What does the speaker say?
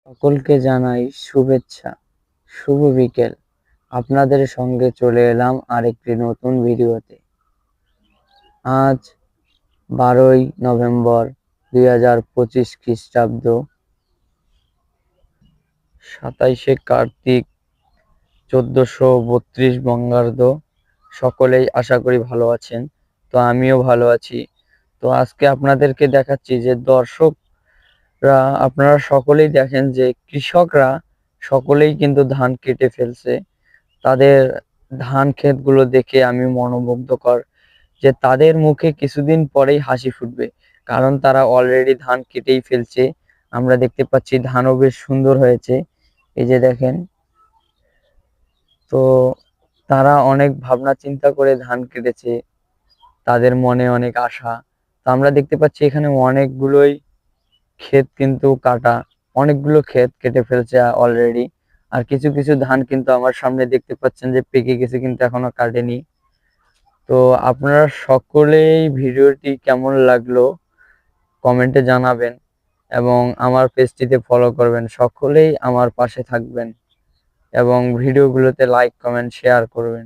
সকলকে জানাই শুভেচ্ছা, শুভ বিকেল। আপনাদের সঙ্গে চলে এলাম আরেকটি নতুন ভিডিওতে। আজ 12ই নভেম্বর 2025 খ্রিস্টাব্দ, 27শে কার্তিক 1432 বঙ্গাব্দ। সকলেই আশা করি ভালো আছেন। তো আমিও ভালো আছি। তো আজকে আপনাদেরকে দেখাচ্ছি যে আপনারা সকলেই দেখেন যে কৃষকরা সকলেই কিন্তু ধান কেটে ফেলছে। তাদের ধান ক্ষেতগুলো দেখে আমি মনোমুগ্ধকর যে তাদের মুখে কিছুদিন পরেই হাসি ফুটবে, কারণ তারা অলরেডি ধান কেটেই ফেলছে। আমরা দেখতে পাচ্ছি ধানও বেশ সুন্দর হয়েছে, এই যে দেখেন। তো তারা অনেক ভাবনা চিন্তা করে ধান কেটেছে, তাদের মনে অনেক আশা। তো আমরা দেখতে পাচ্ছি এখানে অনেকগুলোই ক্ষেত কিন্তু কাটা, অনেকগুলো ক্ষেত কেটে ফেলছে অলরেডি। আর কিছু কিছু ধান কিন্তু আমার সামনে দেখতে পাচ্ছেন যে পেকে গেছে, কিন্তু এখনো কাটেনি। তো আপনারা সকলেই ভিডিওটি কেমন লাগলো কমেন্টে জানাবেন এবং আমার পেজটিতে ফলো করবেন। সকলেই আমার পাশে থাকবেন এবং ভিডিওগুলোতে লাইক কমেন্ট শেয়ার করবেন।